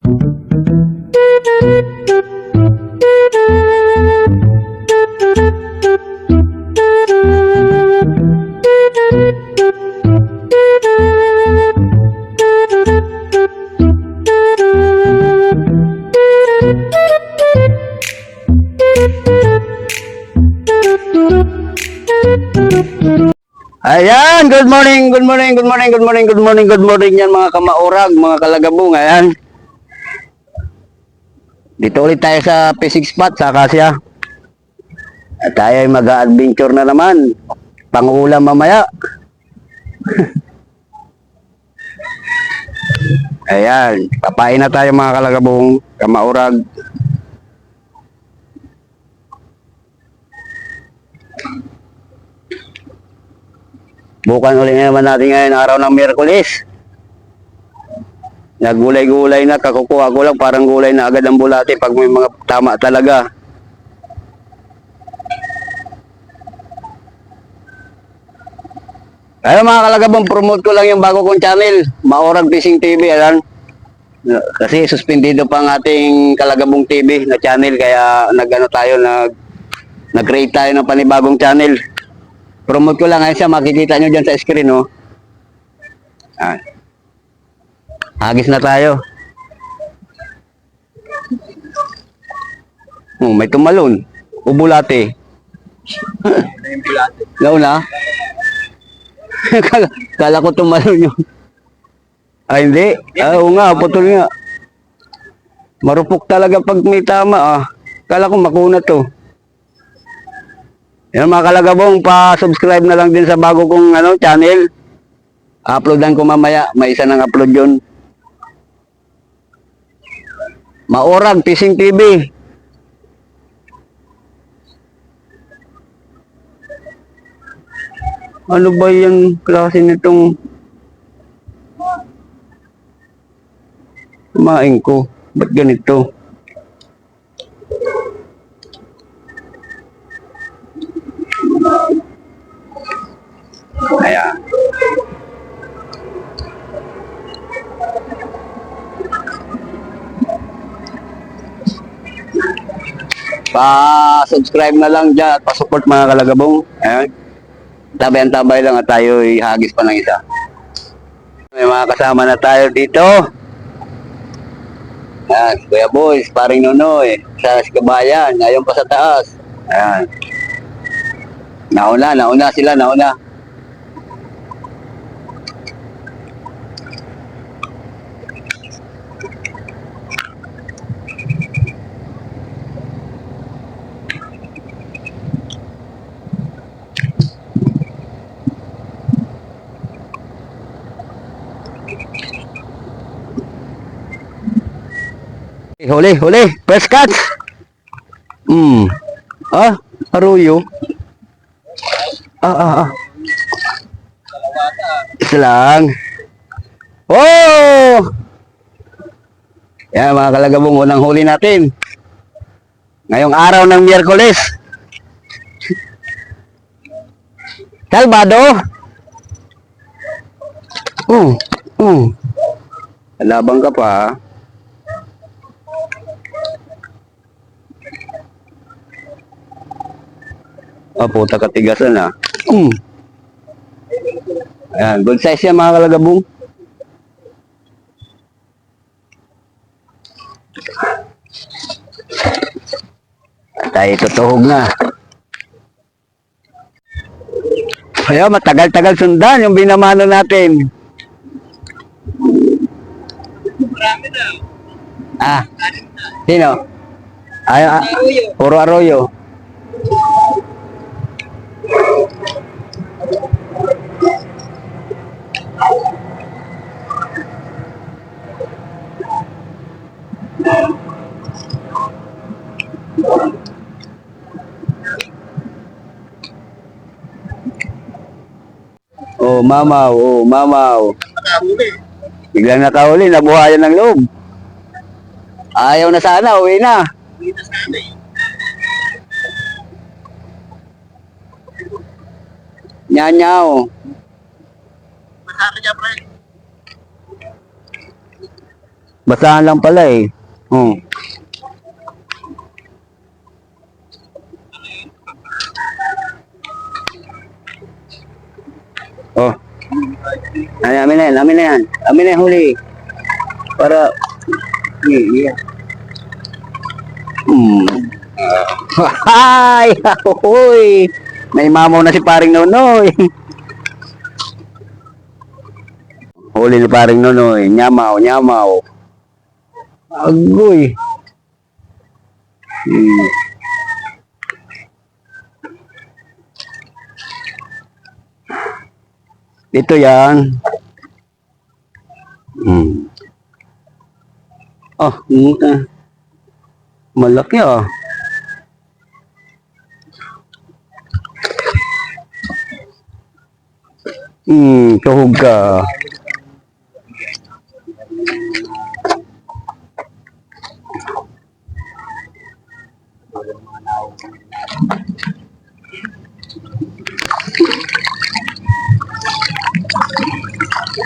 Ayan, good morning, good morning, good morning, good morning, good morning, good morning yan mga kamaurag, mga kalagabong. Ayan. Dito ulit tayo sa fishing spot sa Acacia. At tayo ay mag-adventure na naman. Pang-ulam mamaya. Ayan, kapain na tayo mga kalagabong, kamaurag. Bukan ulit naman natin ngayon araw ng Miyerkules. Nagulay-gulay na, kakukuha ko lang parang gulay na agad ang bulate pag may mga tama talaga. Kaya mga kalagabong, promote ko lang yung bago kong channel, Maurag Fishing TV. Ayan. Kasi suspendido pa ang ating Kalagabong TV na channel, kaya nag-create tayo ng panibagong channel. Promote ko lang, ayun siya, makikita nyo dyan sa screen, oh. Ah. Hagis na tayo. May tumalon. Ubulate. Launa. Kala ko tumalon yun. Ay, hindi. Oo nga, putol nga. Marupok talaga pag may tama, ah. Kala ko makuna to. Yan mga kalagabong, pa-subscribe na lang din sa bago kong channel. Uploadan ko mamaya. May isa nang upload yun. Maurag Fishing TV. Ano ba yung klase nitong kumain ko? Ba't ganito? Ayan. Pa-subscribe na lang dyan at pa-support mga kalagabong. Ayan. Tabay-tabay lang at tayo ihagis pa ng isa. May mga kasama na tayo dito. Ayan, Kuya Boys, paring Nonoy, sa Kabayan, ngayon pa sa taas. Ayan. Nauna sila. Huli, first catch. Arroyo. Isa lang. Oh! Yan mga kalagabong, unang huli natin. Ngayong araw ng Miyerkules. Salvado. Labang ka pa. Puta katigasan ah. Ayan, good size yan mga kalagabong. Tayo tutuhog na. Ayan, matagal-tagal sundan yung binamano natin. Marami na. Sino? Puro arroyo. Mamaw. Biglang nakahuli, nabuhayan ng loob. Ayaw na sana, uwi na. Nyanyaw. Basahan lang pala eh. Hmm. Oh. Ay, amin na yan, amin na yan. Amin na yan, huli. Para, yeah. Ay, hoy. May mamaw na si paring Nonoy. Huli ni paring Nonoy. Nyamaw, nyamaw. Agoy. Ito yan. Ah, malaki ah. Kahog ka.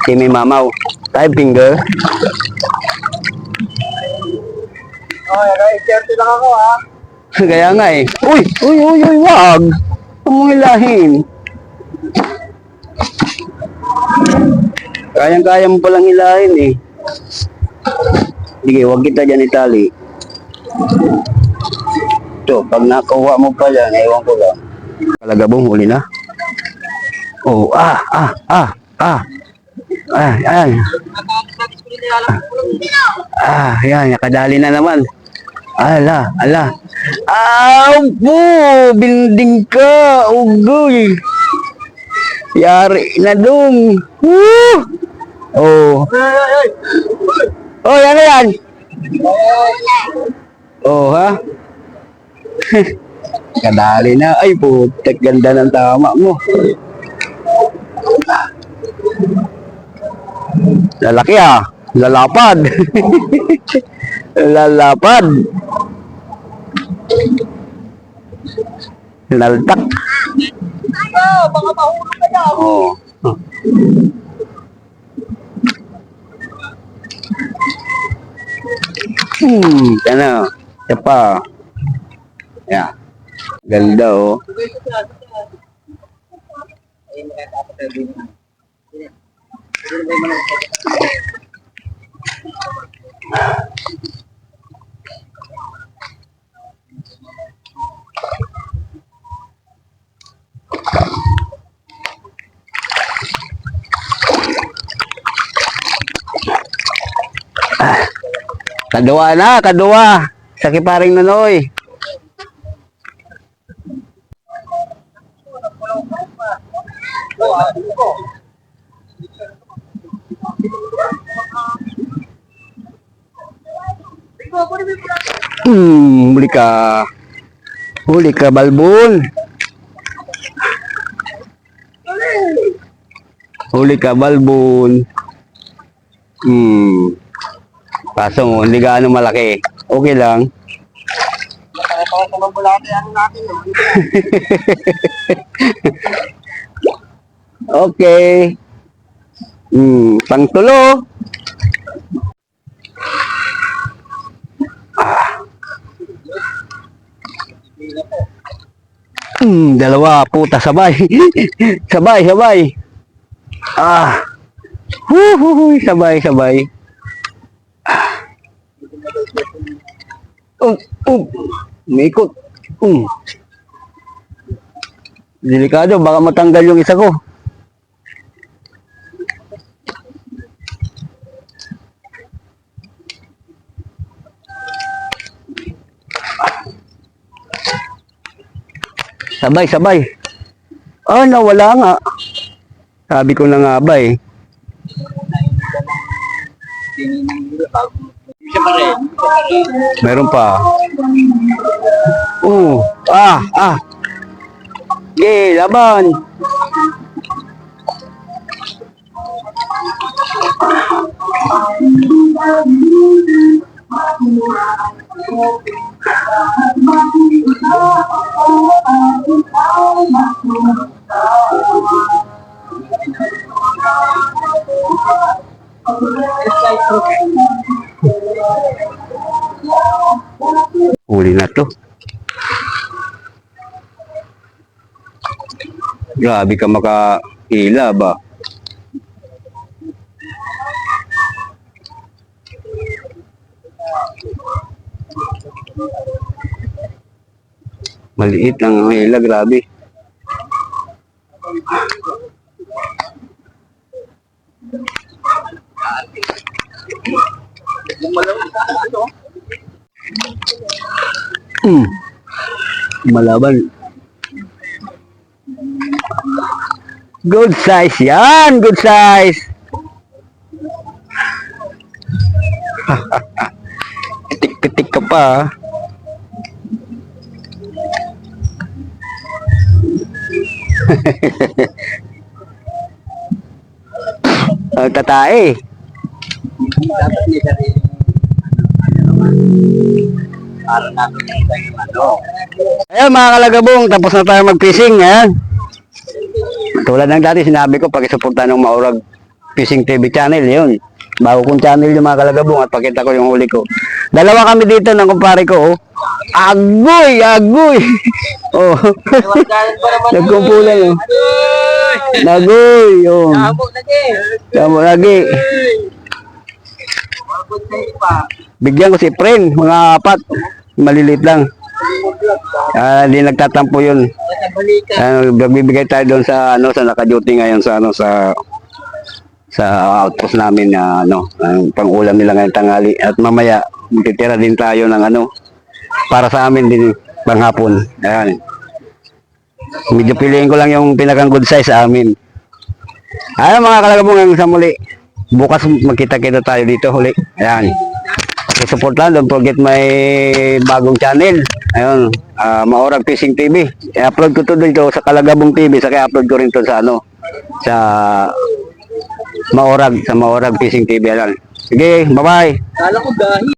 Kimi mamaw. Five finger. Oh, naka-exerte lang ako ha. Kaya nga eh. Uy, uy, uy, uy, wag. Pumilahin. Kayang-kaya mo palang hilahin eh. Sige, wag kita dyan itali. Ito, pag nakuha mo pa dyan, ewan ko lang. Kalagabong, huli na. Oh, ay. Yan, nakadali na naman. Ala. Ampo! Binding ka! Ugoy! Yari na dong! Woo! Oh. Oh, yan. Oh, ha? Kadali na. Ay, putek, ganda ng tama mo. Lalaki ah. Lalapad. Lalapad. Laltak. Baka mahulog ka yan. Oh. Ano? Ito pa. Yeah. Ganda oh. Kadua. Sa kiparing Nonoy. Huli ka balbon. Kaso hindi gaano malaki. Okay lang. Okay. Pangtulo. Dalawa, puta, sabay. sabay. Sabay. Umikot. Delikado, baka matanggal yung isa ko. Sabay. Nawala nga. Sabi ko na nga ba eh. Meron pa. Okay, laban. Huli na to. Grabe ka makahila ba? Maliit lang ang hila, grabe. Malaban. Good size yan, good size. Pitik-pitik ka pa. Ang tatae. Dapat may sarili. Para namin yung ano. Ayun mga kalagabong, tapos na tayo mag-fishing. Ayan. Tulad ng dati, sinabi ko, pag-isuporta ng Maurag Fishing TV channel, yun. Bago kong channel yung mga kalagabong at pakita ko yung huli ko. Dalawa kami dito ng kumpare ko, oh. Agoy! Agoy! Oh. Nagkumpulan, oh. Nagoy! Oh. Nabok lagi. Tama lagi. Mabot na iba. Bigyan ko si Pren, mga 4. Maliliit lang. Di nagtatampo yun. Sa balikan. Magbibigay tayo doon sa sa naka-duty ngayon sa outpost namin na ang pang-ulam nila ngayong tanghali at mamaya titira din tayo ng para sa amin din panghapon. Ayan. Medyo piliin ko lang yung pinakang good size sa amin. Ayan mga kalagabong, hanggang sa muli. Bukas magkita-kita tayo dito huli. Ayan. Support lang, don't forget my bagong channel. Ayun, Maurag Fishing TV. I-upload ko to dito sa Kalagabong TV, saka i-upload ko rin to sa sa Maurag Fishing TV. Ayan. Sige, bye-bye. Kala ko gahi.